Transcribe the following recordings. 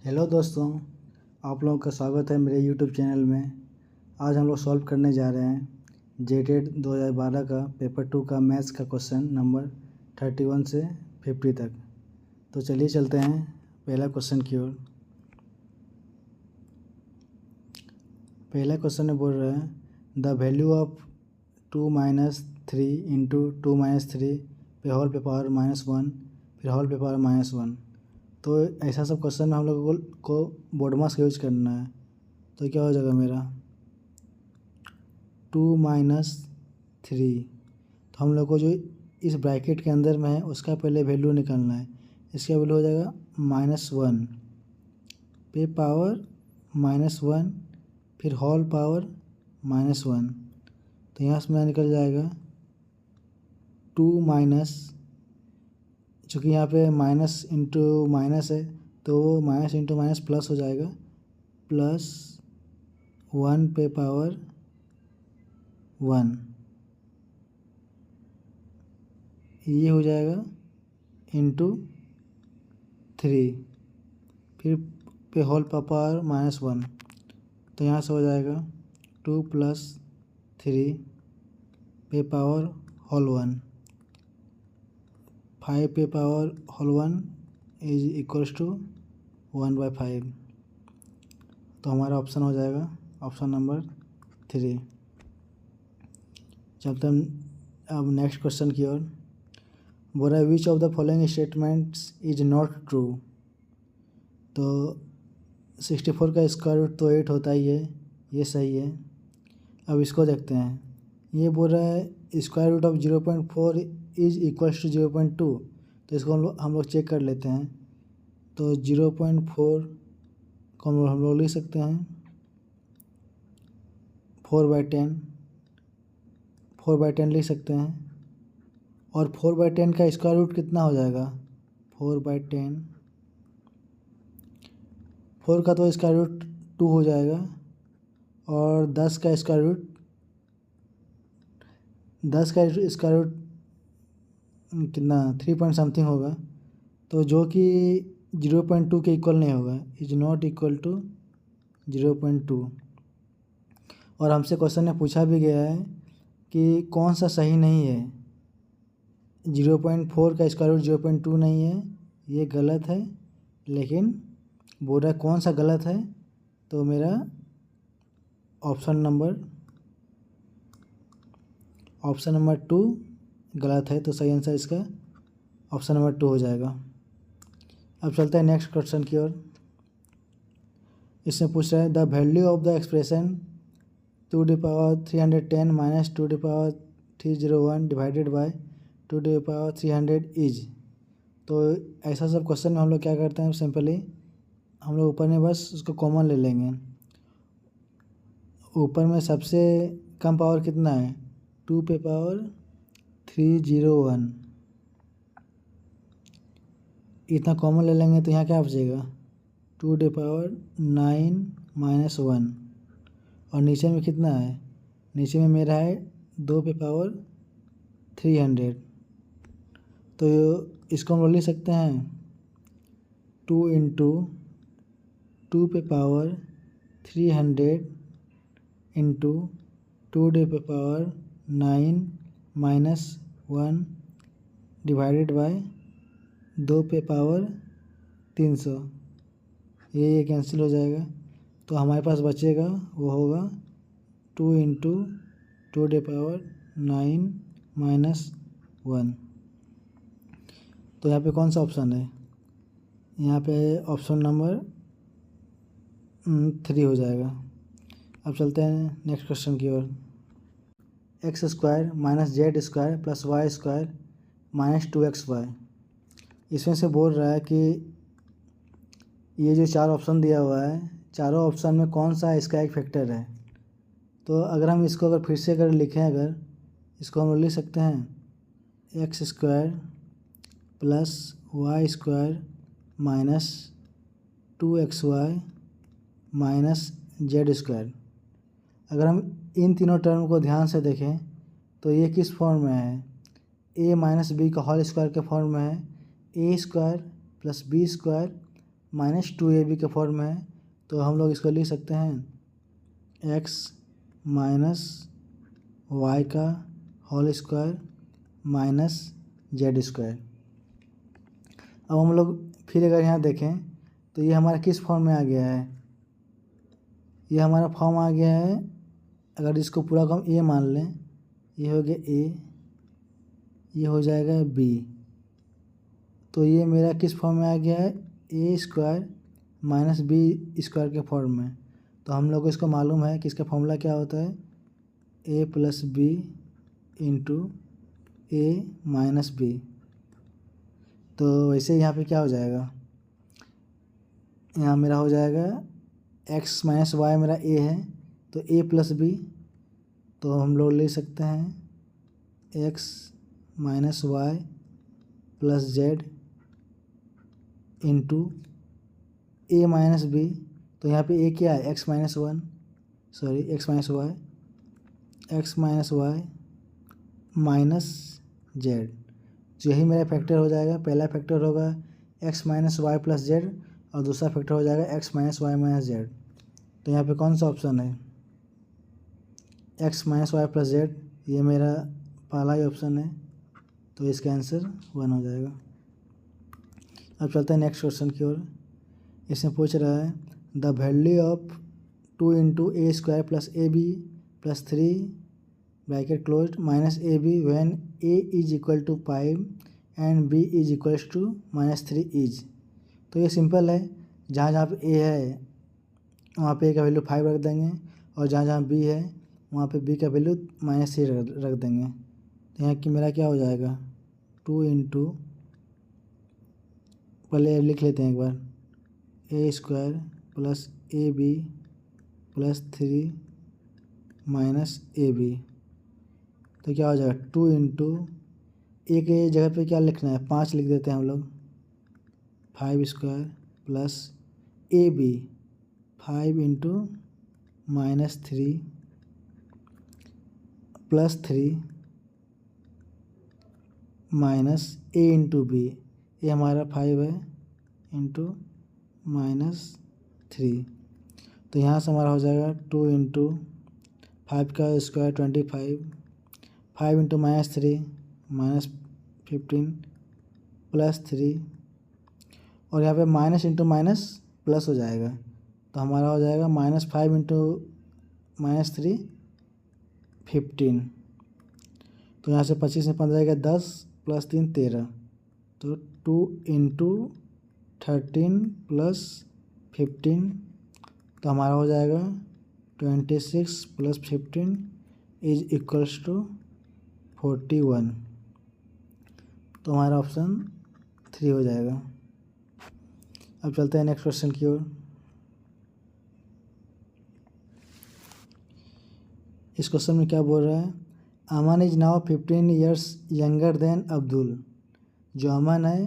Hello दोस्तों, आप लोगों का स्वागत है मेरे यूट्यूब चैनल में। आज हम लोग सॉल्व करने जा रहे हैं जेटेड 2012 का पेपर 2 का मैथ्स का क्वेश्चन नंबर 31 से 50 तक। तो चलिए चलते हैं पहला क्वेश्चन की ओर। पहला क्वेश्चन में बोल रहा है the value of 2 minus 3 into 2 minus 3 पे होल पे पावर -1 फिर होल पे पावर -1। तो ऐसा सब क्वेश्चन में हम लोगों को बोडमास का यूज करना है। तो क्या हो जाएगा मेरा 2 माइनस 3। तो हम लोग को जो इस ब्रैकेट के अंदर में है उसका पहले वैल्यू निकालना है। इसका वैल्यू हो जाएगा -1 पे पावर -1 फिर होल पावर -1। तो यहाँ से मेरा निकल जाएगा 2 माइनस, चूँकि यहाँ पे माइनस इंटू माइनस है तो वो माइनस इंटू माइनस प्लस हो जाएगा, +1 पे पावर 1 ये हो जाएगा इंटू 3 फिर पे होल पावर -1। तो यहाँ से हो जाएगा 2 + 3 पे पावर होल 1, 5 पे power whole 1 is equals to 1/5। तो हमारा ऑप्शन हो जाएगा ऑप्शन नंबर 3। चलते हम अब नेक्स्ट क्वेश्चन की ओर। बोल रहा है which of the following statements is not true. तो 64 का स्क्वायर रूट तो 8 होता ही है, ये सही है। अब इसको देखते हैं। ये बोल रहा है square root of 0.4 is equals to 0.2। तो इसको हम लोग चेक कर लेते हैं। तो 0.4 को हम लोग लिख सकते हैं 4/10, 4/10 लिख सकते हैं। और 4/10 का स्क्वायर रूट कितना हो जाएगा 4/10, 4 का तो स्क्वायर रूट 2 हो जाएगा और 10 का स्क्वायर रूट कितना 3 पॉइंट समथिंग होगा। तो जो कि 0.2 के इक्वल नहीं होगा, इज नॉट इक्वल टू 0.2। और हमसे क्वेश्चन में पूछा भी गया है कि कौन सा सही नहीं है। 0.4 का स्क्वायर रूट 0.2 नहीं है, ये गलत है। लेकिन बोल रहा है कौन सा गलत है, तो मेरा ऑप्शन नंबर 2 गलत है। तो सही आंसर इसका ऑप्शन नंबर 2 हो जाएगा। अब चलते हैं नेक्स्ट क्वेश्चन की ओर। इसमें पूछ रहा है the value of the expression 2^310 minus 2^301 divided by 2^300 is. तो ऐसा सब क्वेश्चन में हम लोग क्या करते हैं, सिंपली हम लोग ऊपर में बस उसको कॉमन ले लेंगे। ऊपर में सबसे कम पावर कितना है 2^301, इतना कॉमन ले लेंगे। तो यहाँ क्या बचेगा 2^9 - 1। और नीचे में कितना है, नीचे में मेरा है 2^300। तो इसको हम लोग लिख सकते हैं 2 × 2^300 इंटू 2^9 - 1 डिवाइडेड बाय 2^300। ये कैंसिल हो जाएगा। तो हमारे पास बचेगा वो होगा 2 × 2^9 - 1। तो यहाँ पे कौन सा ऑप्शन है, यहाँ पे ऑप्शन नंबर 3 हो जाएगा। अब चलते हैं नेक्स्ट क्वेश्चन की ओर। x² - z² + y² - 2xy। इसमें से बोल रहा है कि ये जो 4 ऑप्शन दिया हुआ है, चारों ऑप्शन में कौन सा इसका एक फैक्टर है। तो अगर हम इसको फिर से लिखें, अगर इसको हम लिख सकते हैं x² + y² - 2xy - z²। अगर हम इन तीनों टर्म को ध्यान से देखें तो ये किस फॉर्म में है, a - b का होल स्क्वायर के फॉर्म में है। a² + b² -2ab के फॉर्म में है, तो हम लोग इसको लिख सकते हैं x माइनस वाई का whole square minus Z square. अब हम लोग फिर अगर यहाँ देखें तो ये हमारा किस फॉर्म में आ गया है, ये हमारा फॉर्म आ गया है, अगर इसको पूरा को हम ए मान लें, ये हो गया ए, ये हो जाएगा बी, तो ये मेरा किस फॉर्म में आ गया है, ए स्क्वायर माइनस बी स्क्वायर के फॉर्म में। तो हम लोग को इसको मालूम है कि इसका फॉर्मूला क्या होता है, ए प्लस बी इंटू ए माइनस बी। तो वैसे यहाँ पे क्या हो जाएगा, यहाँ मेरा हो जाएगा x माइनस वाई मेरा a है, तो a प्लस बी, तो हम लोग ले सकते हैं x minus Y plus Z into a minus B. तो यहाँ पे a क्या है, x minus Y minus Z. तो यही मेरा फैक्टर हो जाएगा, पहला फैक्टर होगा x minus Y plus Z और दूसरा फैक्टर हो जाएगा x minus Y minus Z. तो यहाँ पे कौन सा ऑप्शन है, x minus Y plus Z, ये मेरा पहला ही ऑप्शन है, तो इसका आंसर 1 हो जाएगा। अब चलते हैं नेक्स्ट क्वेश्चन की ओर। इसमें पूछ रहा है the value of 2 into A square plus A B plus 3 bracket close minus A B when A is equal to 5 and B is equals to -3 is. तो ये सिंपल है, जहाँ जहाँ पे ए है वहाँ पे ए का वैल्यू 5 रख देंगे, और जहाँ जहाँ बी है वहाँ पे बी का वैल्यू -3 रख देंगे। तो यहाँ कि मेरा क्या हो जाएगा, 2 इंटू, पहले लिख लेते हैं एक बार, a square plus A B plus 3 minus A b. तो क्या हो जाएगा, 2 इंटू, ए के जगह पे क्या लिखना है, 5 लिख देते हैं हम लोग, 5 square plus A B 5 into -3 plus 3 minus A into B, ये हमारा 5 है इंटू -3। तो यहाँ से हमारा हो जाएगा 2 इंटू 5 का स्क्वायर 25, 5 इंटू -3 -15 प्लस 3, और यहाँ पे माइनस इंटू माइनस प्लस हो जाएगा, तो हमारा हो जाएगा -5 इंटू -3 15। तो यहाँ से 25 में 15 का 10 प्लस 3 13, तो 2 इंटू 13 प्लस 15, तो हमारा हो जाएगा 26 प्लस 15 इज इक्वल्स टू 41। तो हमारा ऑप्शन 3 हो जाएगा। अब चलते हैं नेक्स्ट क्वेश्चन की ओर। इस क्वेश्चन में क्या बोल रहा है, Aman is now 15 years younger than Abdul. जो अमन है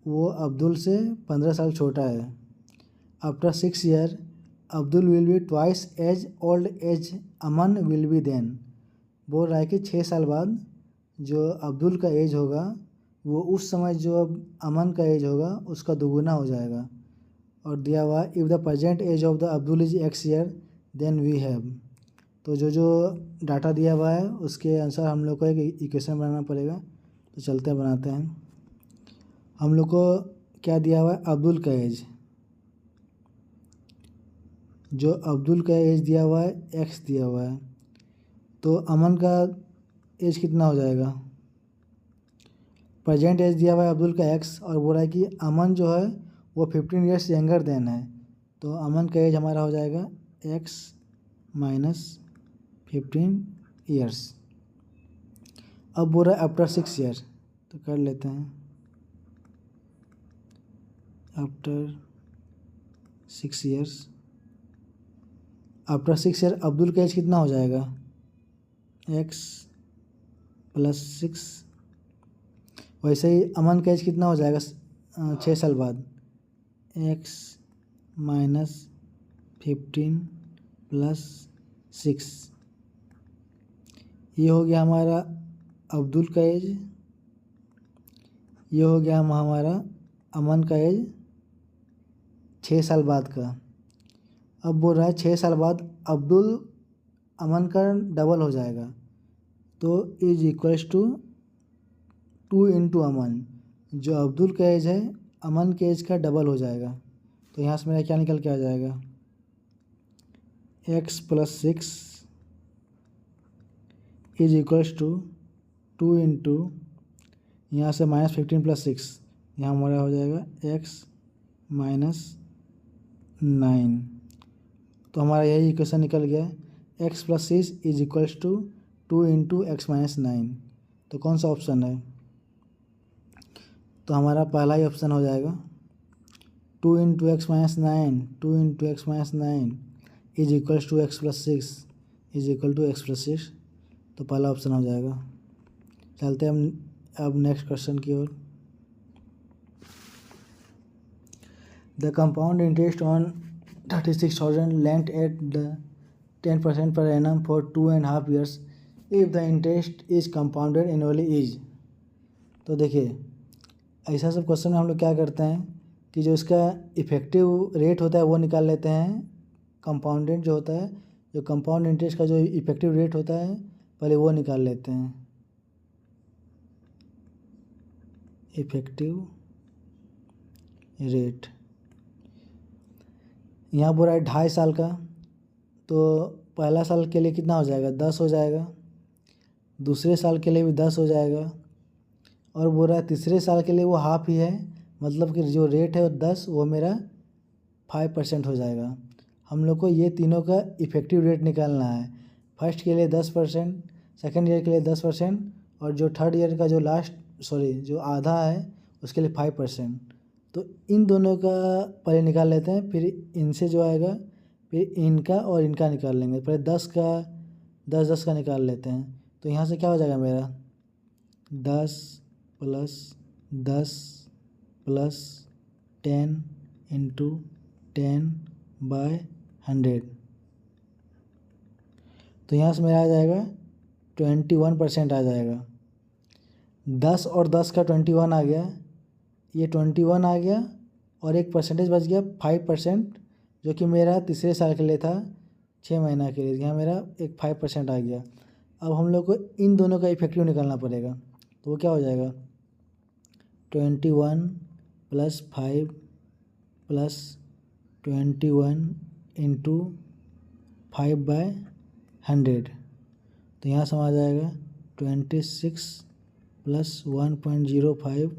वो अब्दुल से 15 साल छोटा है। After 6 year Abdul will be twice as old as Aman will be then. बोल रहा है कि 6 साल बाद जो अब्दुल का एज होगा वो उस समय जो अब अमन का एज होगा उसका दोगुना हो जाएगा। और दिया हुआ if the present age of the Abdul is x year then we have. तो जो डाटा दिया हुआ है उसके अनुसार हम लोग को एक इक्वेशन बनाना पड़ेगा। तो चलते हैं बनाते हैं। हम लोग को क्या दिया हुआ है, अब्दुल का एज, जो अब्दुल का एज दिया हुआ है x दिया हुआ है, तो अमन का एज कितना हो जाएगा, प्रेजेंट एज दिया हुआ है अब्दुल का x, और बोल रहा है कि अमन जो है वो 15 ईयर्स यंगर देन है, तो अमन का एज हमारा हो जाएगा x माइनस 15 ईयर्स। अब बोल रहा है आफ्टर 6 ईयर, तो कर लेते हैं, after 6 years, after 6 year Abdul का एज कितना हो जाएगा, x प्लस 6। वैसे ही अमन का एज कितना हो जाएगा 6 साल बाद, x माइनस 15 प्लस 6। ये हो गया हमारा अब्दुल का एज, ये हो गया हमारा अमन का एज, 6 साल बाद का। अब बोल रहा है 6 साल बाद अब्दुल अमन का डबल हो जाएगा, तो इज इक्वल्स टू 2 इंटू अमन। जो अब्दुल का एज है अमन के एज का डबल हो जाएगा। तो यहाँ से मेरा क्या निकल के आ जाएगा, x + 6 is equals to 2 into, यहाँ से -15 + 6, यहाँ हमारा हो जाएगा x - 9। तो हमारा यही इक्वेशन निकल गया, x + 6 is equals to 2 into x - 9। तो कौन सा ऑप्शन है, तो हमारा पहला ही ऑप्शन हो जाएगा 2 into x - 9, 2 into x - 9 is equals to x + 6 is equal to x + 6। तो पहला ऑप्शन हो जाएगा। चलते हैं हम अब नेक्स्ट क्वेश्चन की ओर। The compound interest on 36,000 lent at the 10% per annum for 2.5 years if the interest is compounded annually is। तो देखिए ऐसा सब क्वेश्चन में हम लोग क्या करते हैं कि जो इसका इफेक्टिव रेट होता है वो निकाल लेते हैं। कंपाउंडेड जो होता है, जो कंपाउंड इंटरेस्ट का जो इफेक्टिव रेट होता है पहले वो निकाल लेते हैं, इफेक्टिव रेट। यहाँ बोल रहा है 2.5 साल का, तो पहला साल के लिए कितना हो जाएगा, 10 हो जाएगा, दूसरे साल के लिए भी 10 हो जाएगा, और बोल रहा है तीसरे साल के लिए वो हाफ ही है, मतलब कि जो रेट है वो 10, वो मेरा 5% हो जाएगा। हम लोग को ये तीनों का इफेक्टिव रेट निकालना है। फर्स्ट के लिए 10%, सेकेंड ईयर के लिए 10%, और जो थर्ड ईयर का जो जो आधा है उसके लिए 5%। तो इन दोनों का पहले निकाल लेते हैं, फिर इनसे जो आएगा फिर इनका और इनका निकाल लेंगे। पहले 10 का निकाल लेते हैं। तो यहाँ से क्या हो जाएगा मेरा 10 + 10 + 10 इंटू 10/100। तो यहाँ से मेरा आ जाएगा 21% आ जाएगा। 10 और 10 का 21 आ गया, ये 21 आ गया, और एक परसेंटेज बच गया 5%, जो कि मेरा तीसरे साल के लिए था, 6 महीना के लिए। यहाँ मेरा एक 5% आ गया। अब हम लोग को इन दोनों का इफेक्टिव निकालना पड़ेगा। तो वो क्या हो जाएगा 21 + 5 + 21 इंटू 5/100। तो यहाँ से आ जाएगा 26 + 1.05,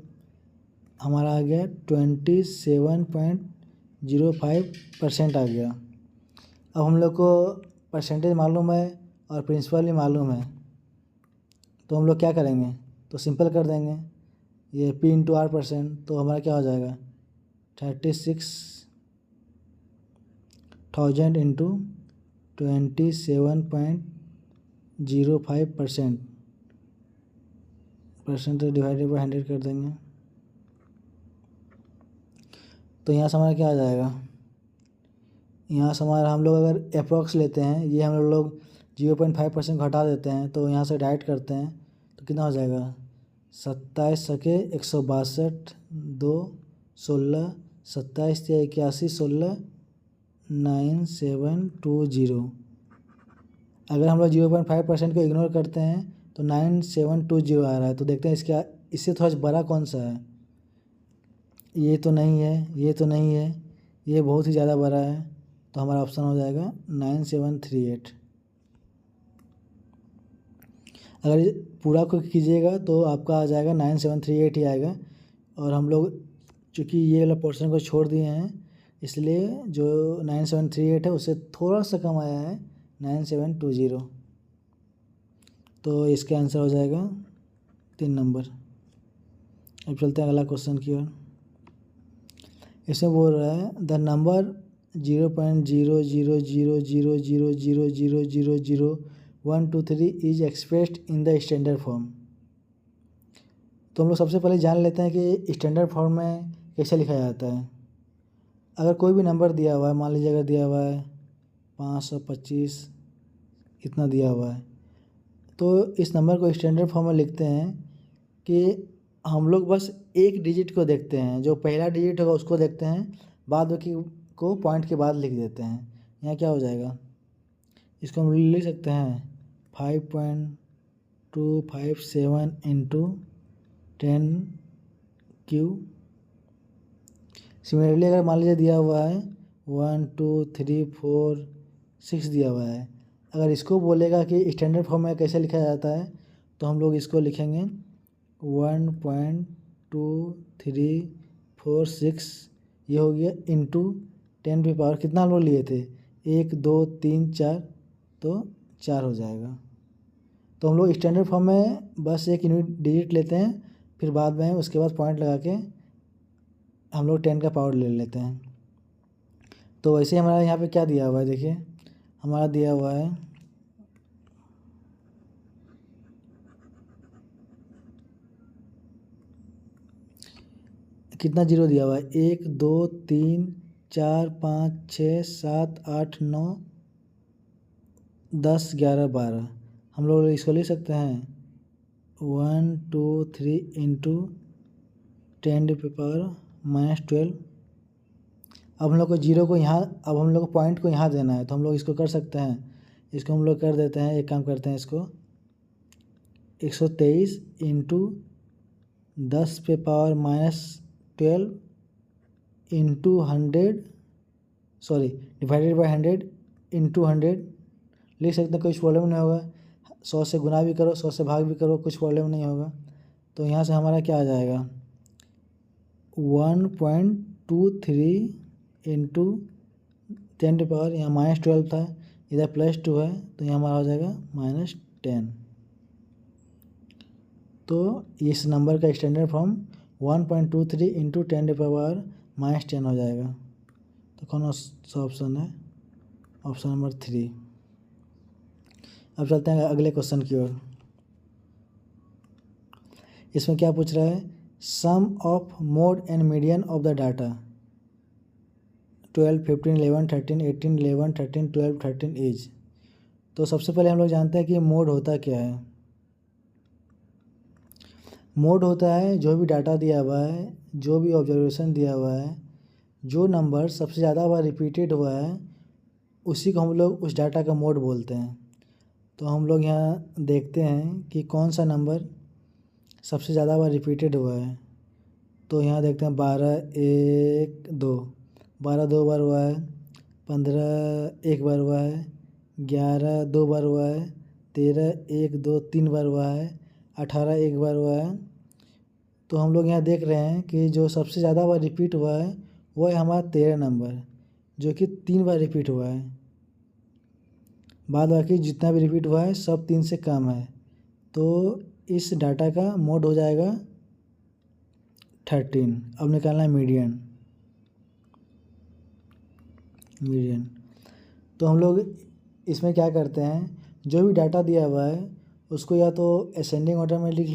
हमारा आ गया 27.05% आ गया। अब हम लोग को परसेंटेज मालूम है और प्रिंसिपल भी मालूम है, तो हम लोग क्या करेंगे, तो सिंपल कर देंगे, ये P × R%। तो हमारा क्या हो जाएगा 36,000 इंटू 27.05%, परसेंटेज डिवाइडेड बाई 100 कर देंगे। तो यहाँ से हमारा क्या आ जाएगा, यहाँ से हमारा हम लोग अगर अप्रॉक्स लेते हैं, ये हम लोग 0.5% घटा देते हैं, तो यहाँ से डाइट करते हैं तो कितना हो जाएगा 27 × 162 2 16 27 × 81 16 9720। अगर हम लोग 0.5% को इग्नोर करते हैं तो 9720 आ रहा है। तो देखते हैं इससे थोड़ा बड़ा कौन सा है, ये तो नहीं है, ये तो नहीं है, ये बहुत ही ज़्यादा बड़ा है। तो हमारा ऑप्शन हो जाएगा 9738। अगर पूरा को कीजिएगा तो आपका आ जाएगा 9738 ही आएगा। और हम लोग चूँकि ये वाला पोर्शन को छोड़ दिए हैं, इसलिए जो 9738 है उससे थोड़ा सा कम आया है 9720। तो इसका आंसर हो जाएगा 3 नंबर। अब चलते हैं अगला क्वेश्चन की ओर। इसमें बोल रहा है the number 0.0000000000123 is expressed in the standard form. तो हम लोग सबसे पहले जान लेते हैं कि स्टैंडर्ड फॉर्म में कैसे लिखा जाता है। अगर कोई भी नंबर दिया हुआ है, मान लीजिए अगर दिया हुआ है 525 इतना दिया हुआ है, तो इस नंबर को स्टैंडर्ड फॉर्म में लिखते हैं कि हम लोग बस एक डिजिट को देखते हैं, जो पहला डिजिट होगा उसको देखते हैं, बाद बाकी को पॉइंट के बाद लिख देते हैं। यहाँ क्या हो जाएगा, इसको हम लिख सकते हैं 5.257 इंटू 10 क्यू। सिमिलरली अगर मान लीजिए दिया हुआ है 1 2 3 4 6 दिया हुआ है, अगर इसको बोलेगा कि स्टैंडर्ड फॉर्म में कैसे लिखा जाता है तो हम लोग इसको लिखेंगे 1.2346 ये हो गया इंटू 10 पे पावर कितना हम लोग लिए थे 1 2 3 4 तो 4 हो जाएगा। तो हम लोग स्टैंडर्ड फॉर्म में बस एक यूनिट डिजिट लेते हैं, फिर बाद में उसके बाद पॉइंट लगा के हम लोग 10 का पावर ले लेते हैं। तो वैसे हमारा यहाँ पे क्या दिया हुआ है, देखिए हमारा दिया हुआ है कितना जीरो दिया हुआ है 1 2 3 4 5 6 7 8 9 10 11 12। हम लोग इसको लिख सकते हैं 1 2 3 इंटू 10 पे पावर -12। अब हम लोग को जीरो को यहाँ, अब हम लोग को पॉइंट को यहाँ देना है, तो हम लोग इसको कर सकते हैं, इसको हम लोग कर देते हैं, एक काम करते हैं इसको 123 इंटू 10 पे power -12 into 100 sorry divided by 100 into 100 लिख सकते हैं, कुछ प्रॉब्लम नहीं होगा। 100 से गुना भी करो 100 से भाग भी करो कुछ प्रॉब्लम नहीं होगा। तो यहाँ से हमारा क्या आ जाएगा 1.23 इंटू 10 पे पावर, यहाँ -12 था इधर +2 है तो यहाँ हमारा हो जाएगा -10। तो इस नंबर का स्टैंडर्ड फॉर्म 1.23 इंटू 10 पे पावर -10 हो जाएगा। तो कौन सा ऑप्शन है, ऑप्शन नंबर 3। अब चलते हैं अगले क्वेश्चन की ओर। इसमें क्या पूछ रहा है, sum of mode and median of the data 12 15 11 13 18 11 13 12 13 is. तो सबसे पहले हम लोग जानते हैं कि मोड होता क्या है। मोड होता है जो भी डाटा दिया हुआ है, जो भी ऑब्जर्वेशन दिया हुआ है, जो नंबर सबसे ज़्यादा बार रिपीटेड हुआ है उसी को हम लोग उस डाटा का मोड बोलते हैं। तो हम लोग यहाँ देखते हैं कि कौन सा नंबर सबसे ज़्यादा बार रिपीटेड हुआ है। तो यहाँ देखते हैं 12 1 2, 12 2 बार हुआ है, 15 1 बार हुआ है, 11 2 बार हुआ है, 13 1 2 3 बार हुआ है, 18 1 बार हुआ है। तो हम लोग यहाँ देख रहे हैं कि जो सबसे ज़्यादा बार रिपीट हुआ है वो है हमारा 13 नंबर, जो कि 3 बार रिपीट हुआ है। बाद बाकी जितना भी रिपीट हुआ है सब 3 से कम है। तो इस डाटा का मोड हो जाएगा 13। अब निकालना है मीडियन। तो हम लोग इसमें क्या करते हैं, जो भी डाटा दिया हुआ है उसको या तो असेंडिंग ऑर्डर में लिख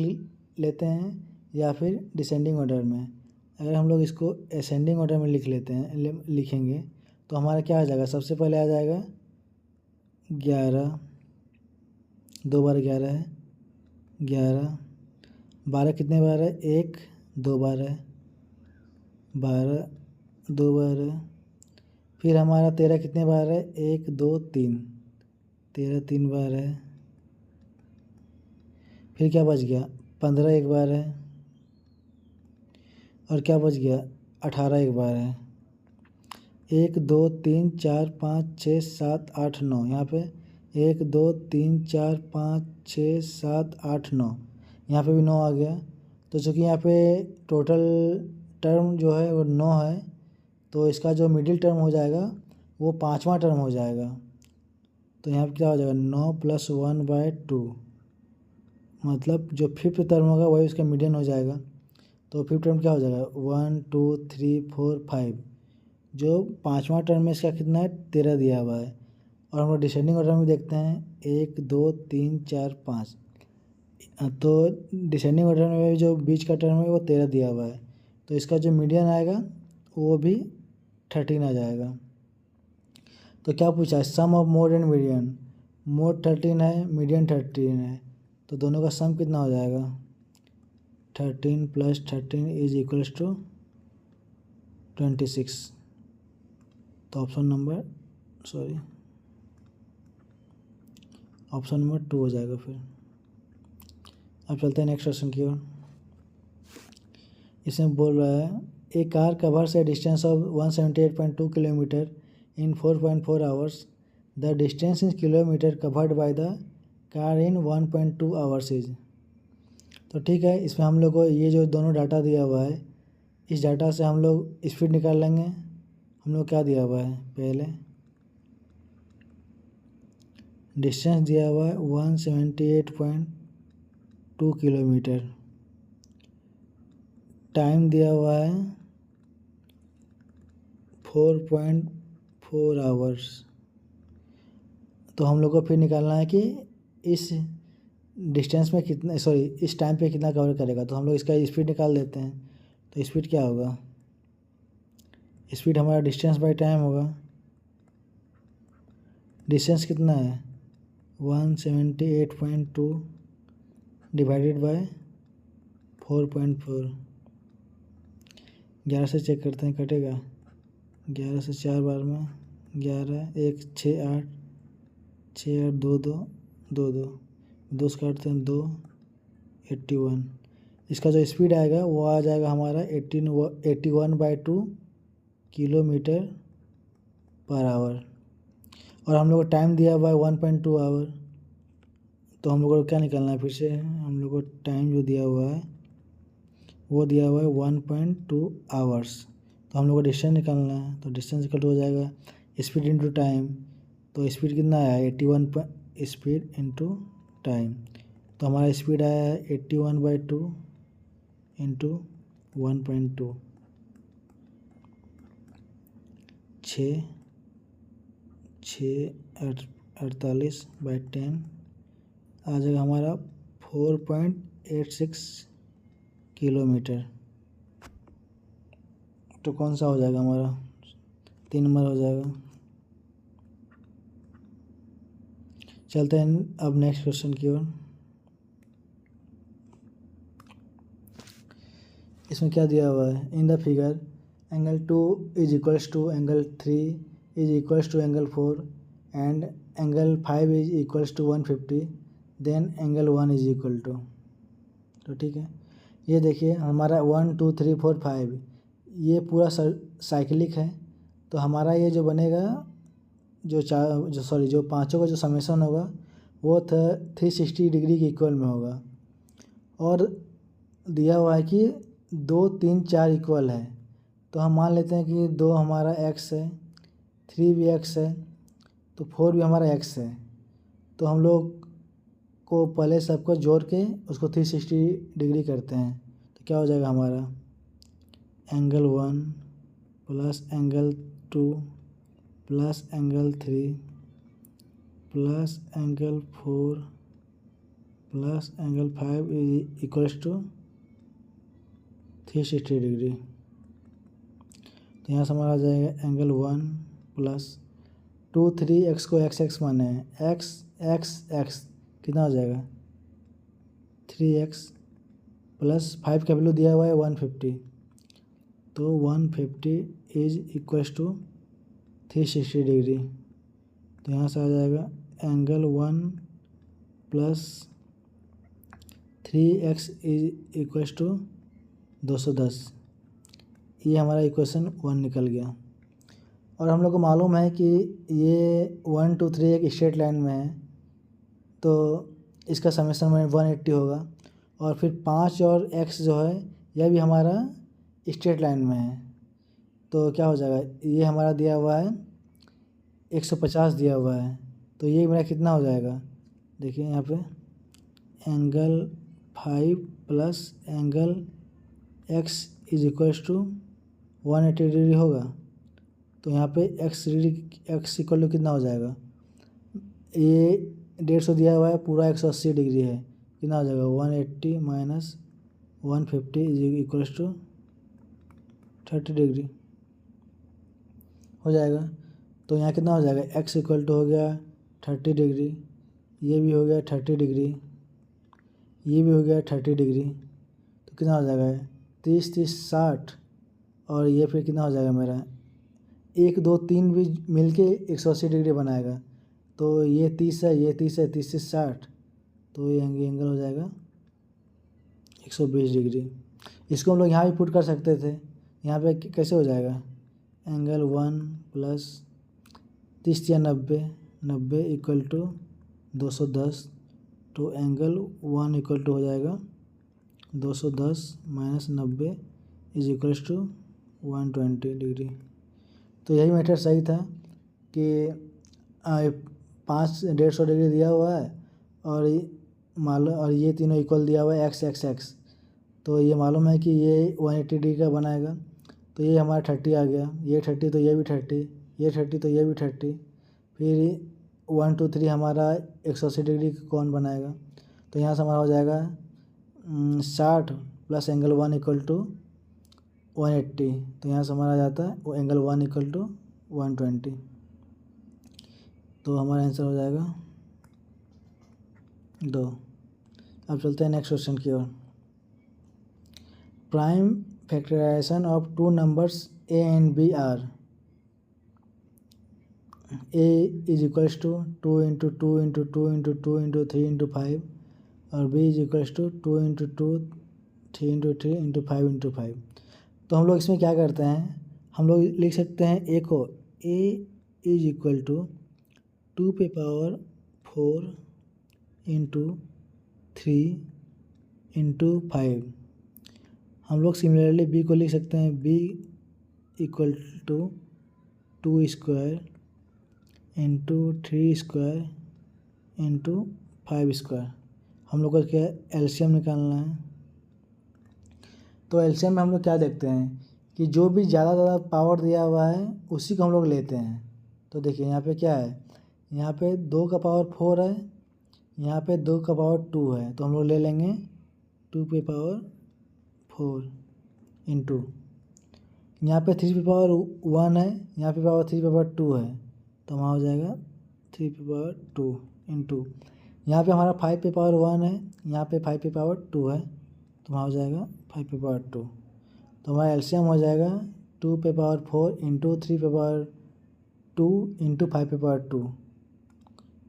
लेते हैं या फिर डिसेंडिंग ऑर्डर में। अगर हम लोग इसको असेंडिंग ऑर्डर में लिख लेते हैं, लिखेंगे तो हमारा क्या आ जाएगा, सबसे पहले आ जाएगा 11, 2 बार 11 है, 11 12 कितने बार है 1 2 बार है, 12 2 बार है। फिर हमारा 13 कितने बार है 1 2 3, 13 3 बार है। फिर क्या बच गया 15 1 बार है, और क्या बच गया 18 1 बार है। 1 2 3 4 5 6 7 8 9, यहाँ पे 1 2 3 4 5 6 7 8 9, यहाँ पे भी 9 आ गया। तो चूँकि यहाँ पे टोटल टर्म जो है वो 9 है, तो इसका जो मिडिल टर्म हो जाएगा वो 5वां टर्म हो जाएगा। तो यहाँ पे क्या हो जाएगा 9 + 1/2, मतलब जो 5th टर्म होगा वही उसका मीडियन हो जाएगा। तो 5th टर्म क्या हो जाएगा 1 2 3 4 5, जो 5वां टर्म में इसका कितना है 13 दिया हुआ है। और हम लोग डिसेंडिंग ऑर्डर में देखते हैं 1 2 3 4 5, तो डिसेंडिंग ऑर्डर में जो बीच का टर्म है वो 13 दिया हुआ है, तो इसका जो मीडियन आएगा वो भी 13 आ जाएगा। तो क्या पूछा है, sum of mode and median. Mode 13 है, मीडियन 13 है, तो दोनों का सम कितना हो जाएगा 13 + 13 = 26। तो ऑप्शन नंबर 2 हो जाएगा फिर। अब चलते हैं नेक्स्ट क्वेश्चन की ओर। इसमें बोल रहा है a car covers a distance of 178.2 kilometre in 4.4 hours. The distance in kilometre covered by the car in 1.2 hours is. तो ठीक है, इसमें हम लोग को ये जो दोनों डाटा दिया हुआ है, इस डाटा से हम लोग स्पीड निकाल लेंगे। हम लोग क्या दिया हुआ है, पहले डिस्टेंस दिया हुआ है 178.2 किलोमीटर, टाइम दिया हुआ है 4.4 आवर्स। तो हम लोग को फिर निकालना है कि इस डिस्टेंस में कितना, इस टाइम पे कितना कवर करेगा। तो हम लोग इसका स्पीड निकाल देते हैं। तो स्पीड क्या होगा, स्पीड हमारा डिस्टेंस बाय टाइम होगा। डिस्टेंस कितना है 178.2 डिवाइडेड बाय 4.4। 11 से चेक करते हैं, कटेगा 11 से 4 बार में 11, 1 6 8 6 8 2 2 2 2 2 से काटते हैं 2, 81। इसका जो स्पीड आएगा वो आ जाएगा हमारा 81/2 किलोमीटर पर आवर। और हम लोग को टाइम दिया हुआ है 1.2 आवर। तो हम लोग को क्या निकालना है, फिर से हम लोग को टाइम जो दिया हुआ है वो दिया हुआ है 1.2 आवर्स। तो हम लोग को डिस्टेंस निकालना है। तो डिस्टेंस इक्वल हो जाएगा स्पीड इंटू टाइम। तो स्पीड कितना आया 81 स्पीड इंटू टाइम। तो हमारा स्पीड आया है 81/2 इंटू 1.2, 648/10 आ जाएगा हमारा 4.86 किलोमीटर। तो कौन सा हो जाएगा हमारा, 3 नंबर हो जाएगा। चलते हैं अब नेक्स्ट क्वेश्चन की ओर। इसमें क्या दिया हुआ है, in the figure angle 2 is equals to angle 3 is equals to angle 4 and angle 5 is equals to 150, then angle 1 is equal to. तो ठीक है, ये देखिए हमारा 1 2 3 4 5 ये पूरा साइक्लिक है। तो हमारा ये जो बनेगा जो पाँचों का जो समेसन होगा वो 360 डिग्री के इक्वल में होगा। और दिया हुआ है कि 2 3 4 इक्वल है। तो हम मान लेते हैं कि 2 हमारा x है, 3 भी x है, तो 4 भी हमारा x है। तो हम लोग को पहले सबको जोड़ के उसको 360 डिग्री करते हैं। तो क्या हो जाएगा हमारा angle 1 plus angle 2 plus angle 3 plus angle 4 plus angle 5 equals to 360 degree. तो यहाँ से हमारा आ जाएगा एंगल 1 प्लस 2 3 x को x माने हैं, x कितना हो जाएगा 3x प्लस 5 का वैल्यू दिया हुआ है 150। तो 150 इज इक्वल्स टू 360 डिग्री। तो यहाँ से आ जाएगा angle 1 plus 3x is equals to 210। ये हमारा इक्वेशन 1 निकल गया। और हम लोग को मालूम है कि ये 1 2 3 एक स्ट्रेट लाइन में है, तो इसका समेशन में 180 होगा। और फिर 5 और x जो है यह भी हमारा स्ट्रेट लाइन में है। तो क्या हो जाएगा, ये हमारा दिया हुआ है 150 दिया हुआ है। तो ये मेरा कितना हो जाएगा, देखिए यहाँ पे angle 5 plus angle x is equals to 180 degree होगा। तो यहाँ पे x इक्वल टू कितना हो जाएगा, ये 150 दिया हुआ है, पूरा 180 डिग्री है, कितना हो जाएगा 180 minus 150 is equals to 30 degree हो जाएगा। तो यहाँ कितना हो जाएगा x इक्वल टू हो गया 30 डिग्री, ये भी हो गया 30 डिग्री, ये भी हो गया 30 डिग्री। तो कितना हो जाएगा 30 30 60, और ये फिर कितना हो जाएगा मेरा 1 2 3 भी मिलके 180 डिग्री बनाएगा। तो ये 30 है, ये 30 है, 30 से 60, तो ये एंगल हो जाएगा 120 डिग्री। इसको हम लोग यहाँ भी पुट कर सकते थे। यहाँ पे कैसे हो जाएगा, एंगल 1 प्लस 30 या 90, 90 इक्वल टू 210, तो एंगल 1 इक्वल टू हो जाएगा 210 minus 90 is equals to 120 degree. तो यही मेथड सही था कि 150 डिग्री दिया हुआ है और मालूम, और ये तीनों इक्वल दिया हुआ है एक्स एक्स एक्स, तो ये मालूम है कि ये 180 डिग्री का बनाएगा। तो ये हमारा 30 आ गया, ये 30 तो ये भी 30, ये 30 तो ये भी 30, फिर 1 2 3 हमारा 180 डिग्री कौन बनाएगा। तो यहाँ से हमारा हो जाएगा 60 प्लस एंगल 1 इक्वल टू 180, तो यहाँ से हमारा आ जाता है वो एंगल 1 इक्वल टू 120। तो हमारा आंसर हो जाएगा 2। अब चलते हैं नेक्स्ट क्वेश्चन की ओर। Prime factorisation of two numbers a and b are a is equals to 2 into 2 into 2 into 2 into 3 into 5 और b is equals to 2 into 2 3 into 3 into 5 into 5। तो हम लोग इसमें क्या करते हैं, हम लोग लिख सकते हैं a को a इज इक्वल टू 2 पे पावर 4 इंटू 3 इंटू 5। हम लोग सिमिलरली b को लिख सकते हैं b equal to 2 square into 3 square into 5 square. हम लोग को क्या एलसीएम निकालना है। तो एलसीएम में हम लोग क्या देखते हैं कि जो भी ज़्यादा पावर दिया हुआ है उसी को हम लोग लेते हैं। तो देखिए यहाँ पे क्या है, यहाँ पे 2 का पावर 4 है, यहाँ पे 2 का पावर 2 है, तो हम लोग ले लेंगे 2 पे पावर 4 इंटू, यहाँ पे 3 पे पावर 1 है, यहाँ पे पावर 3 पे पावर 2 है, तो वहाँ हो जाएगा 3 पे पावर 2 इंटू, यहाँ पे हमारा 5 पे पावर 1 है, यहाँ पे 5 पे पावर 2 है, तो वहाँ हो जाएगा 5 पे पावर 2। तो हमारा एलसीएम हो जाएगा 2 पे पावर 4 इंटू 3 पे पावर 2 इंटू 5 पे पावर 2।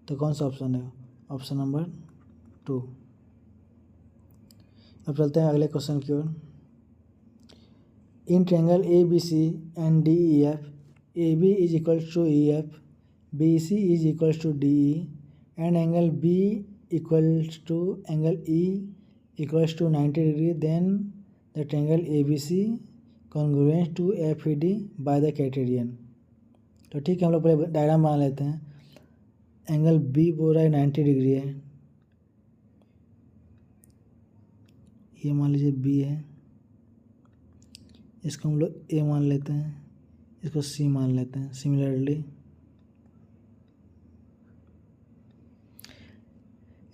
तो कौन सा ऑप्शन है, ऑप्शन नंबर 2। अब चलते हैं अगले क्वेश्चन की ओर। In triangle A B C and D E F A B is equals to E F B C is equals to D E and angle B equals to angle E equals to 90 degree, then the triangle A B C congruent to F E D by the criterion. तो ठीक है, हम लोग पहले diagram बना लेते हैं। Angle B बोल रहा है 90 डिग्री है, ये मान लीजिए बी है, इसको हम लोग ए मान लेते हैं, इसको सी मान लेते हैं। सिमिलरली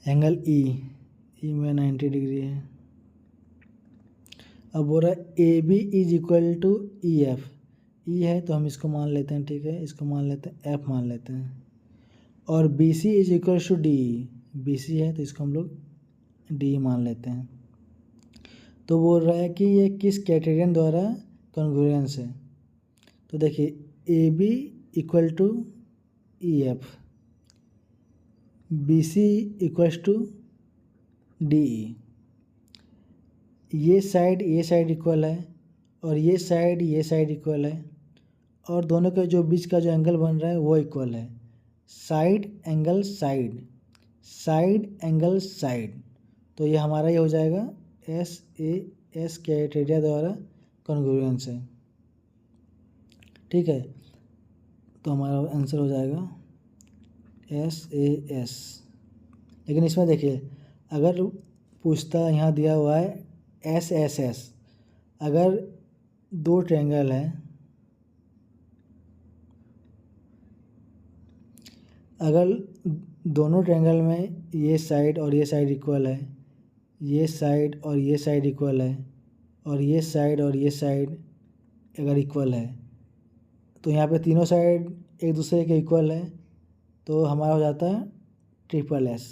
एंगल ई में 90 डिग्री है। अब बोल रहा है A B is equal to E F, E है तो हम इसको मान लेते हैं, ठीक है, इसको मान लेते हैं, एफ मान लेते हैं। और B C is equal to D E, B C है तो इसको हम लोग डी मान लेते हैं। तो बोल रहा है कि ये किस क्राइटेरियन द्वारा कॉन्ग्रुएंस है। तो देखिए A B equal to E F, B C equals to D E, ये साइड इक्वल है और ये साइड इक्वल है, और दोनों के जो बीच का जो एंगल बन रहा है वो इक्वल है। Side angle side, side angle side, तो ये हमारा ये हो जाएगा एस क्राइटेरिया द्वारा कॉन्ग्रुएंस है, ठीक है। तो हमारा आंसर हो जाएगा एस। लेकिन इसमें देखिए अगर पूछता यहाँ दिया हुआ है एस, अगर 2 ट्रायंगल है, अगर दोनों ट्रायंगल में ये साइड और ये साइड इक्वल है, ये साइड और ये साइड इक्वल है, और ये साइड और ये साइड अगर इक्वल है, तो यहाँ पे तीनों साइड एक दूसरे के इक्वल है, तो हमारा हो जाता है ट्रिपल एस।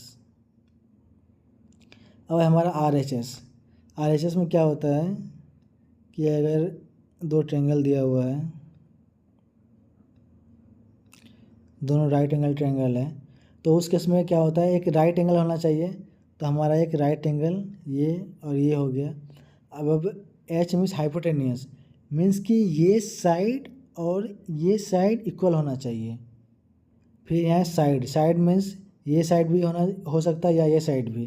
अब हमारा आर एच एस में क्या होता है कि अगर 2 ट्रायंगल दिया हुआ है, दोनों राइट एंगल ट्रायंगल है, तो उस केस में क्या होता है, एक राइट एंगल होना चाहिए। तो हमारा एक राइट एंगल ये और ये हो गया। अब एच मीन्स हाइपोटेनियस, मीन्स कि ये साइड और ये साइड इक्वल होना चाहिए। फिर यहाँ साइड मीन्स ये साइड भी हो सकता है या ये साइड भी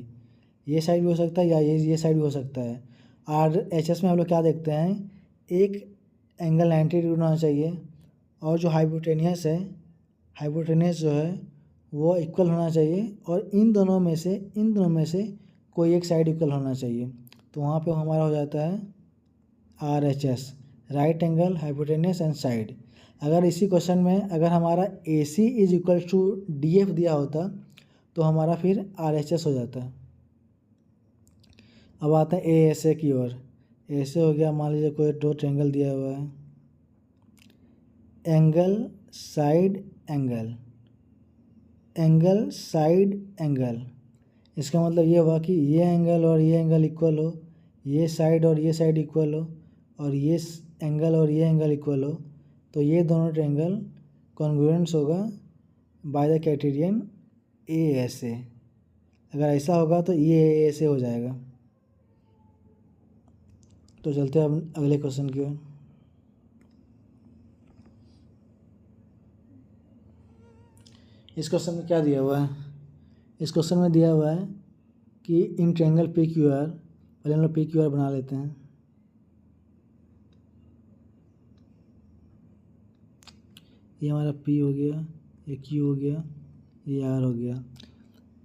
हो सकता है या ये साइड भी हो सकता है। और एच एस में हम लोग क्या देखते हैं, एक एंगल 90 डिग्री होना चाहिए और जो हाइपोटेनियस है, हाइपोटेनियस जो है वो इक्वल होना चाहिए, और इन दोनों में से कोई एक साइड इक्वल होना चाहिए। तो वहाँ पे हमारा हो जाता है R H S, right angle hypotenuse and side. अगर इसी क्वेश्चन में अगर हमारा A C is equal to D F दिया होता तो हमारा फिर आर एच एस हो जाता। अब आते हैं ए एस ए की ओर। ऐसे हो गया, मान लीजिए कोई दो ट्रायंगल दिया हुआ है, angle side angle, angle side angle. इसका मतलब ये हुआ कि ये एंगल और ये एंगल इक्वल हो, ये साइड और ये साइड इक्वल हो, और ये एंगल और ये एंगल इक्वल हो, तो ये दोनों ट्रायंगल कॉन्ग्रुएंस होगा bye the criterion A S A. अगर ऐसा होगा तो ये ए एस ए हो जाएगा। तो चलते हैं अब अगले क्वेश्चन की ओर। इस क्वेश्चन में क्या दिया हुआ है, इस क्वेश्चन में दिया हुआ है कि in triangle P Q are, पहले हम लोग पी क्यू आर बना लेते हैं। ये हमारा पी हो गया, ये क्यू हो गया, ये आर हो गया।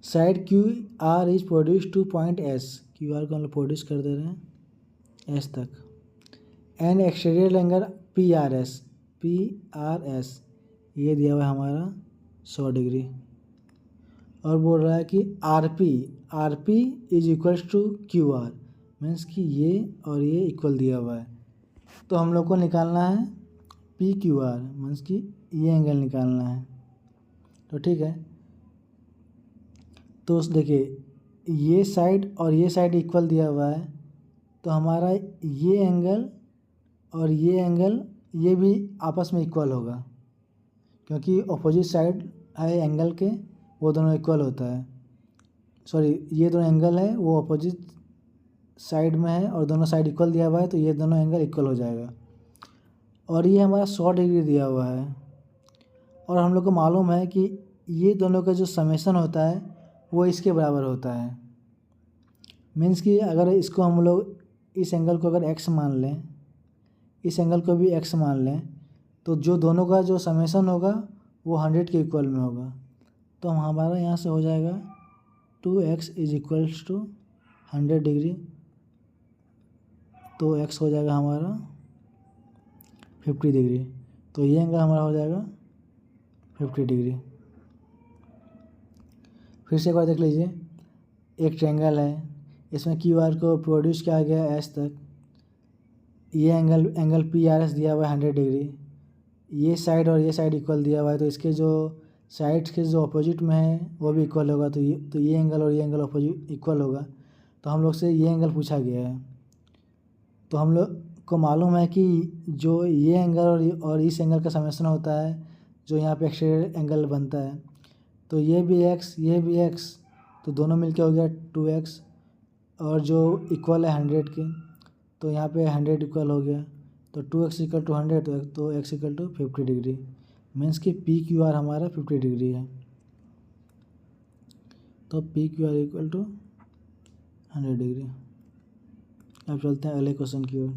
Side Q R is produce two point S, Q R को हम लोग प्रोड्यूस कर दे रहे हैं एस तक। And exterior angle P R S, ये दिया हुआ है हमारा 100 डिग्री। और बोल रहा है कि R P is equals to Q R, means कि ये और ये इक्वल दिया हुआ है। तो हम लोग को निकालना है पी क्यू आर, मीन्स कि ये एंगल निकालना है। तो ठीक है, तो देखिए ये साइड और ये साइड इक्वल दिया हुआ है, तो हमारा ये एंगल और ये एंगल ये भी आपस में इक्वल होगा, क्योंकि अपोजिट साइड है एंगल के, वो दोनों इक्वल होता है। सॉरी, ये दोनों एंगल है वो अपोजिट साइड में है और दोनों साइड इक्वल दिया हुआ है, तो ये दोनों एंगल इक्वल हो जाएगा। और ये हमारा 100 डिग्री दिया हुआ है, और हम लोग को मालूम है कि ये दोनों का जो समेसन होता है वो इसके बराबर होता है। मीन्स कि अगर इसको हम लोग इस एंगल को अगर x मान लें, इस एंगल को भी x मान लें, तो जो दोनों का जो समेसन होगा वो 100 के इक्वल में होगा। तो हमारा यहाँ से हो जाएगा 2x is equals to 100 degree, तो x हो जाएगा हमारा 50 डिग्री। तो ये एंगल हमारा हो जाएगा 50 डिग्री। फिर से एक बार देख लीजिए, एक ट्रायंगल है, इसमें क्यू आर को प्रोड्यूस किया गया है एस तक। ये एंगल पी आर एस दिया हुआ है 100 डिग्री। ये साइड और ये साइड इक्वल दिया हुआ है, तो इसके जो साइड्स के जो अपोजिट में है वो भी इक्वल होगा। तो ये एंगल और ये एंगल अपोजिट इक्वल होगा। तो हम लोग से ये एंगल पूछा गया है, तो हम लोग को मालूम है कि जो ये एंगल और इस एंगल का समेसन होता है, जो यहाँ पे एक्सटीरियर एंगल बनता है, तो ये भी x ये भी x, तो दोनों मिलके हो गया 2x, और जो इक्वल है 100 के, तो यहाँ पे 100 इक्वल हो गया, तो 2x इक्वल टू 100, तो x equal to 50 degree. Means कि पी क्यू आर हमारा 50 डिग्री है। तो P Q R equal to 100 degree. अब चलते हैं अगले क्वेश्चन की ओर।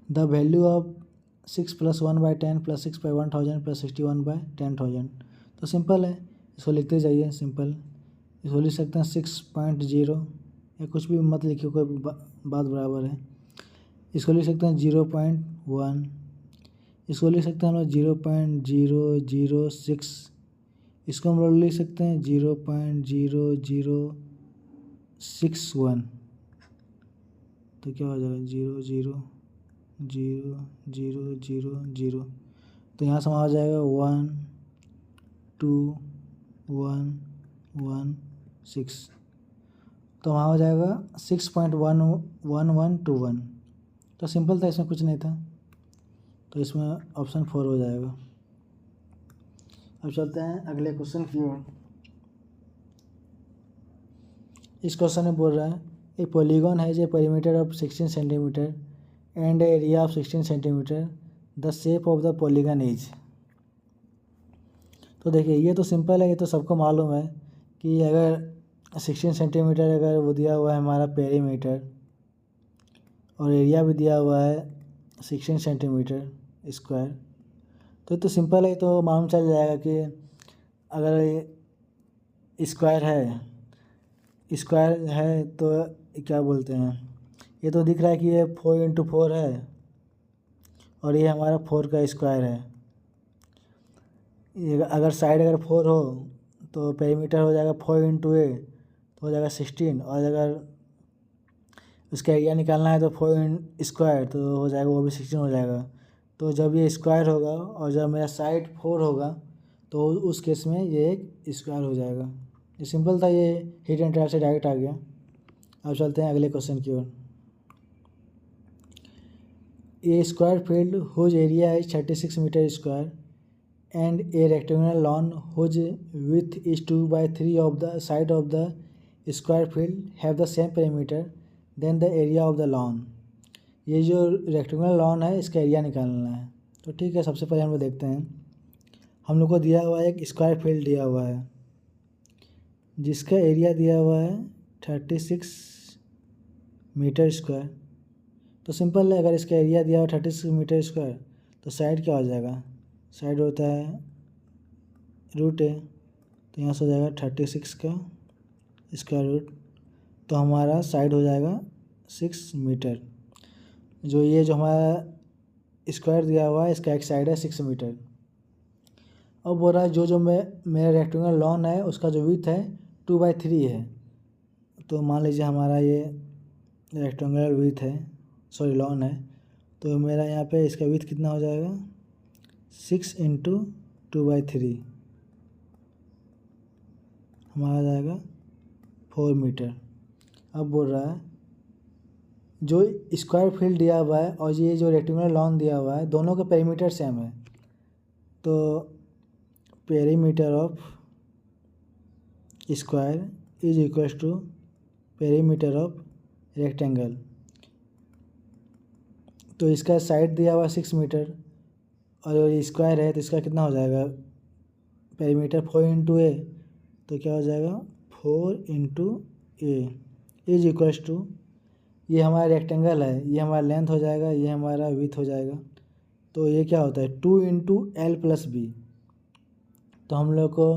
The value of 6 + 1/10 + 6/1000 + 61/10,000। तो सिंपल है, इसको लिखते जाइए। सिंपल इसको लिख सकते हैं 6.0, या कुछ भी मत लिखिए, कोई बात बराबर है। इसको लिख सकते हैं 0.1, इसको लिख सकते हैं हम लोग 0.006, इसको हम लोग लिख सकते हैं 0.0061। तो क्या हो जाएगा 0.00000। तो यहाँ से वहाँ हो जाएगा 12116। तो वहाँ हो जाएगा 6.1121। तो सिंपल था, इसमें कुछ नहीं था, तो इसमें ऑप्शन 4 हो जाएगा। अब चलते हैं अगले क्वेश्चन की ओर। इस क्वेश्चन में बोल रहा है ए polygon has a perimeter of 16 centimetre and area of 16 centimetre, the shape of the polygon is. तो देखिए ये तो सिंपल है, ये तो सबको मालूम है कि अगर 16 सेंटीमीटर अगर वो दिया हुआ है हमारा पेरीमीटर और एरिया भी दिया हुआ है 16 सेंटीमीटर स्क्वायर, तो सिंपल है, तो मालूम चल जाएगा कि अगर स्क्वायर है तो क्या बोलते हैं, ये तो दिख रहा है कि ये 4x4 है और ये हमारा 4 का स्क्वायर है। ये अगर साइड अगर 4 हो तो पेरीमीटर हो जाएगा 4 × A तो हो जाएगा 16, और अगर उसका एरिया निकालना है तो 4 तो हो जाएगा, वो भी 16 हो जाएगा। तो जब ये स्क्वायर होगा और जब मेरा साइड 4 होगा तो उस केस में ये एक स्क्वायर हो जाएगा। ये सिंपल था, ये हीट एंड ट्रैप से डायरेक्ट आ गया। अब चलते हैं अगले क्वेश्चन की ओर। A square field whose area is 36 metre square and a rectangular lawn whose width is 2/3 of the side of the square field have the same perimeter then the area of the lawn. ये जो rectangular lawn है इसका area निकालना है। तो ठीक है, सबसे पहले हम लोग देखते हैं। हम लोग को दिया हुआ है एक स्क्वायर फील्ड दिया हुआ है जिसका एरिया दिया हुआ है 36 मीटर स्क्वायर। तो सिंपल है, अगर इसका एरिया दिया हुआ 36 मीटर स्क्वायर तो साइड क्या हो जाएगा, साइड होता है √A, तो यहाँ से हो जाएगा 36 का स्क्वायर रूट, तो हमारा साइड हो जाएगा 6 मीटर। जो ये जो हमारा स्क्वायर दिया हुआ है इसका एक साइड है 6 मीटर। अब बोल रहा है जो मेरा रेक्टेंगुलर लॉन है उसका जो विड्थ है 2/3 है। तो मान लीजिए हमारा ये रेक्टेंगुलर विड्थ है, सॉरी लॉन है, तो मेरा यहाँ पे इसका विड्थ कितना हो जाएगा 6 × 2/3 हमारा आ जाएगा 4 मीटर। अब बोल रहा है जो स्क्वायर फील्ड दिया हुआ है और ये जो रेक्टेंगुलर लॉन दिया हुआ है दोनों का पेरीमीटर सेम है, तो perimeter of square is equals to perimeter of rectangle. तो इसका साइड दिया हुआ 6 मीटर और ये स्क्वायर है तो इसका कितना हो जाएगा पेरीमीटर 4 × A, तो क्या हो जाएगा 4 × A इज इक्वल्स टू, ये हमारा रेक्टेंगल है, ये हमारा लेंथ हो जाएगा, ये हमारा विड्थ हो जाएगा, तो ये क्या होता है 2 × L + B। तो हम लोग को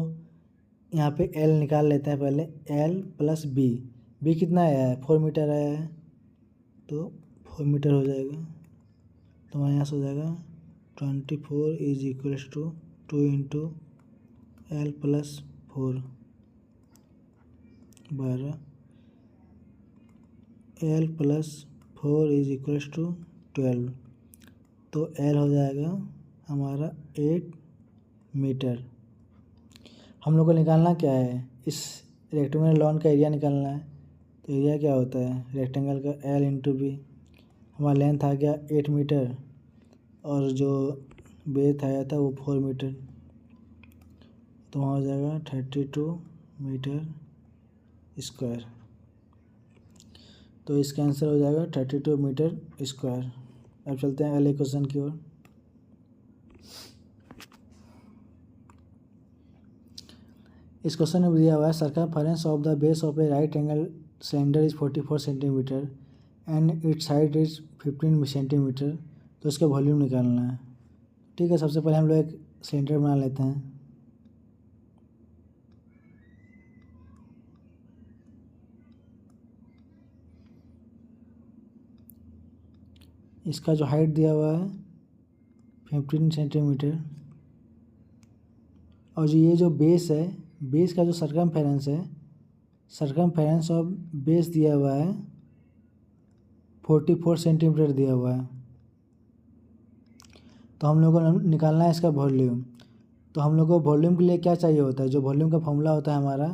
यहाँ पे L निकाल लेते हैं पहले, L + B। B कितना आया है 4 मीटर आया है, तो 4 मीटर हो जाएगा, तो हमारे यहाँ से हो जाएगा 24 is equals to 2 × L + 4 12, L + 4 is equals to 12, तो L हो जाएगा हमारा 8 मीटर। हम लोग को निकालना क्या है, इस रेक्टेंगुलर लॉन का एरिया निकालना है। तो एरिया क्या होता है रेक्टेंगल का L × B, हमारा लेंथ आ गया 8 मीटर और जो बेथ आया था वो 4 मीटर, तो वहाँ हो जाएगा 32 मीटर स्क्वायर। तो इसका आंसर हो जाएगा 32 मीटर स्क्वायर। अब चलते हैं अगले क्वेश्चन की ओर। इस क्वेश्चन में दिया हुआ है circumference of the base of A right angle cylinder is 44 centimetre and it's height is 15 centimetre, तो इसका वॉल्यूम निकालना है। ठीक है, सबसे पहले हम लोग एक सिलेंडर बना लेते हैं। इसका जो हाइट दिया हुआ है 15 सेंटीमीटर और ये जो बेस है, बेस का जो सर्कमफेरेंस है, सर्कमफेरेंस ऑफ बेस दिया हुआ है 44 सेंटीमीटर दिया हुआ है। तो हम लोग को निकालना है इसका वॉल्यूम। तो हम लोग को वॉल्यूम के लिए क्या चाहिए होता है, जो वॉल्यूम का फॉर्मूला होता है हमारा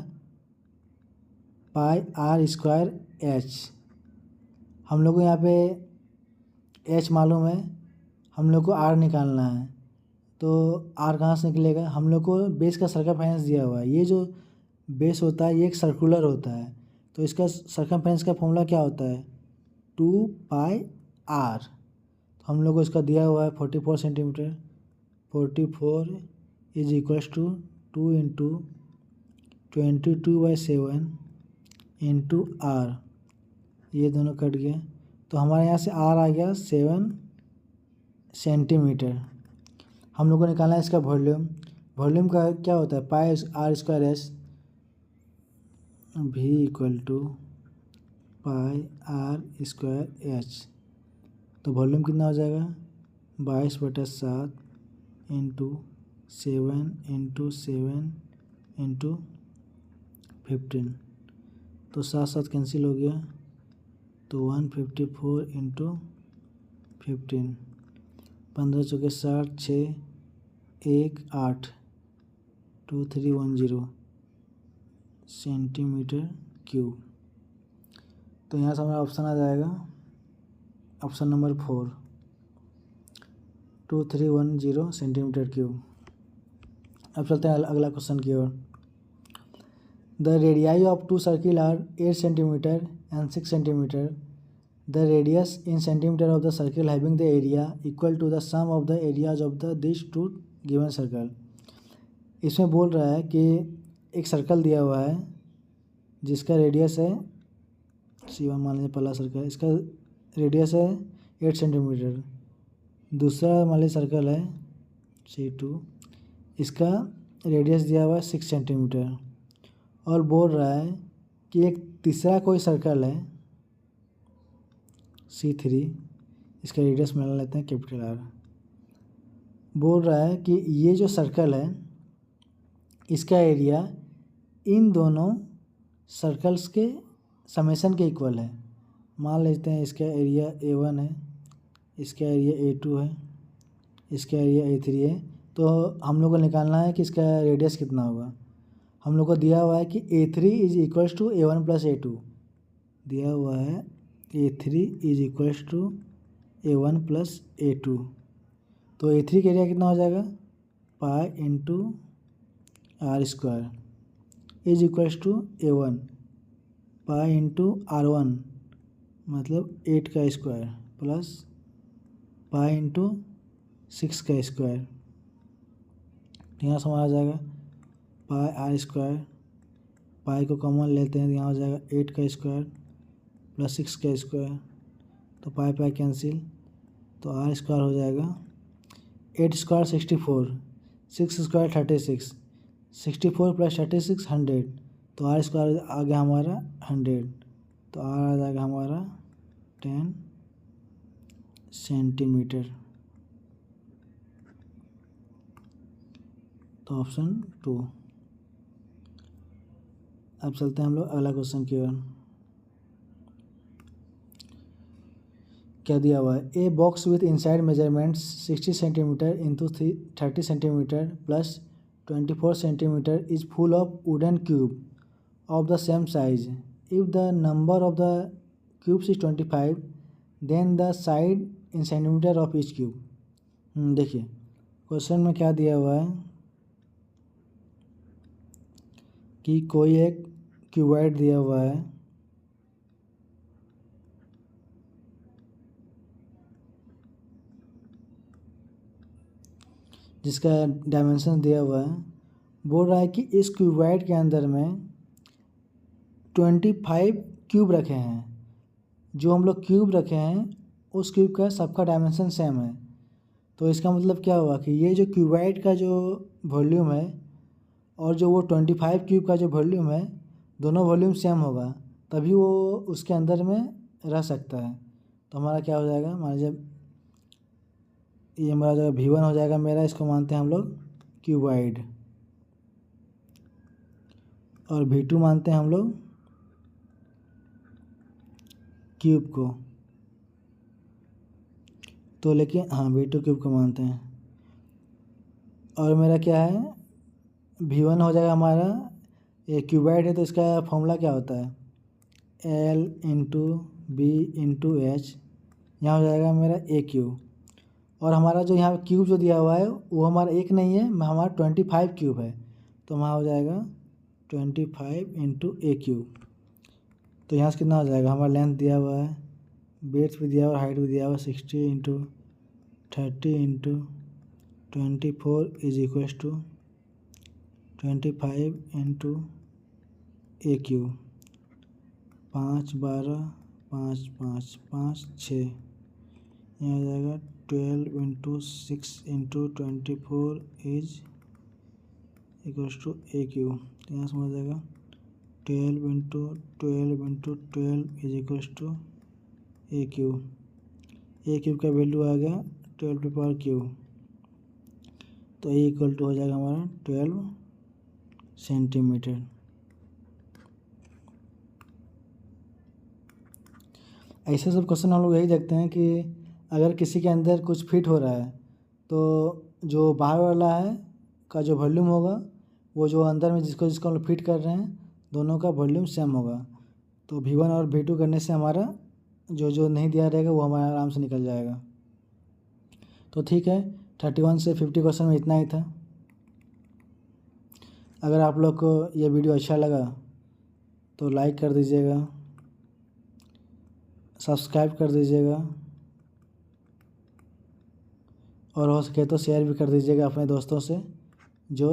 πr²h। हम लोग को यहाँ पे h मालूम है, हम लोग को r निकालना है। तो आर कहाँ से निकलेगा, हम लोग को बेस का सरकमफेरेंस दिया हुआ है। ये जो बेस होता है ये एक सर्कुलर होता है, तो इसका सरकमफेरेंस का फॉर्मूला क्या होता है 2πr। तो हम लोग को इसका दिया हुआ है 44 centimetre. 44 is equals to 2 into 22/7 into R, ये दोनों कट गए तो हमारे यहाँ से आर आ गया 7 सेंटीमीटर। हम लोग को निकालना है इसका वॉल्यूम। वॉल्यूम का क्या होता है pi R square S, v equal to pi R square H. तो वॉल्यूम कितना हो जाएगा 22/7 इंटू 7 इंटू 15। तो 7 कैंसिल हो गया, तो 154 इंटू 15, 15 चौके 60, 6 1 8 2310 सेंटीमीटर क्यूब। तो यहाँ से हमारा ऑप्शन आ जाएगा ऑप्शन नंबर 4, 2310 सेंटीमीटर क्यूब। अब चलते हैं अगला क्वेश्चन की ओर। The radii of two circle are 8 centimetre and 6 centimetre. The radius in centimetre of the circle having the area equal to the sum of the areas of the this two given circle. इसमें बोल रहा है कि एक circle दिया हुआ है जिसका रेडियस है C1 मान लीजिए पहला सर्कल, इसका रेडियस है 8 सेंटीमीटर। दूसरा मान लीजिए सर्कल है C2, इसका रेडियस दिया हुआ है 6 सेंटीमीटर। और बोल रहा है कि एक तीसरा कोई सर्कल है C3, इसका रेडियस मान लेते हैं कैपिटल R। बोल रहा है कि ये जो सर्कल है इसका एरिया इन दोनों सर्कल्स के समेशन के इक्वल है। मान लेते हैं इसका एरिया A1 है, इसका एरिया A2 है, इसका एरिया A3 है। तो हम लोग को निकालना है कि इसका रेडियस कितना होगा। हम लोग को दिया हुआ है कि A3 is equals to A1 plus A2, दिया हुआ है A3 is equals to A1 plus A2। तो A3 का एरिया कितना हो जाएगा pi into R square is equals to A1 pi into R1 मतलब 8 का स्क्वायर प्लस पाई इंटू 6 का स्क्वायर। यहाँ से हमारा आ जाएगा पाई आर स्क्वायर, पाई को कॉमन लेते हैं तो यहाँ हो जाएगा 8 का स्क्वायर प्लस 6 का स्क्वायर। तो पाई पाई कैंसिल, तो आर स्क्वायर हो जाएगा 8 स्क्वायर 64, 6 स्क्वायर 36, 64 प्लस 36 100। तो आर स्क्वायर आ गया हमारा 100, तो आर आ जाएगा हमारा 10 सेंटीमीटर। तो ऑप्शन 2। अब चलते हैं हम लोग अगला क्वेश्चन की ओर। क्या दिया हुआ है a box with inside measurements 60 centimetre into 30 centimetre plus 24 centimetre is full of wooden cube of the same size. If the number of the cubes is 25 then the side in centimetre of each cube. देखिए question में क्या दिया हुआ है कि कोई एक cuboid दिया हुआ है जिसका डायमेंशन दिया हुआ है। बोल रहा है कि इस क्यूबॉइड के अंदर में 25 क्यूब रखे हैं। जो हम लोग क्यूब रखे हैं उस क्यूब का सबका डायमेंशन सेम है। तो इसका मतलब क्या हुआ कि ये जो क्यूबॉइड का जो वॉल्यूम है और जो वो 25 क्यूब का जो वॉल्यूम है दोनों वॉल्यूम सेम होगा, तभी वो उसके अंदर में रह सकता है। तो हमारा क्या हो जाएगा, मान लीजिए ये हमारा जो V1 हो जाएगा मेरा, इसको मानते हैं हम लोग क्यूबॉइड, और V2 मानते हैं हम लोग क्यूब को। तो लेकिन हाँ V2 क्यूब को मानते हैं। और मेरा क्या है V1 हो जाएगा हमारा, ये क्यूबॉइड है तो इसका फॉर्मूला क्या होता है L into B into H, यहाँ हो जाएगा मेरा A क्यूब। और हमारा जो यहाँ क्यूब जो दिया हुआ है वो हमारा एक नहीं है, हमारा 25 क्यूब है। तो वहाँ हो जाएगा 25 इंटू ए क्यूब। तो यहाँ से कितना हो जाएगा, हमारा लेंथ दिया हुआ है, ब्रेड्थ भी दिया हुआ है, हाइट भी दिया हुआ है, 60 into 30 into 24 is equals to 25 into A cube. 5 12 5 5 5 6, यहाँ आ जाएगा 12 into 6 into 24 is equals to A cube. तो यहाँ से हो जाएगा 12 into 12 into 12 is equals to A cube. A cube का वैल्यू आ गया 12 की पावर क्यूब। तो ए इक्वल टू हो जाएगा हमारा 12 सेंटीमीटर। ऐसे सब क्वेश्चन हम लोग यही देखते हैं कि अगर किसी के अंदर कुछ फिट हो रहा है तो जो बाहर वाला है का जो वॉल्यूम होगा वो जो अंदर में जिसको जिसको हम लोग फिट कर रहे हैं दोनों का वॉल्यूम सेम होगा। तो V1 और V2 करने से हमारा जो जो नहीं दिया रहेगा वो हमारा आराम से निकल जाएगा। तो ठीक है, 31 से 50 क्वेश्चन में इतना ही था। अगर आप लोग को ये वीडियो अच्छा लगा तो लाइक कर दीजिएगा, सब्सक्राइब कर दीजिएगा और हो सके तो शेयर भी कर दीजिएगा अपने दोस्तों से जो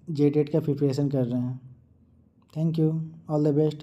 JTET का प्रिपरेशन कर रहे हैं। Thank you, all the best.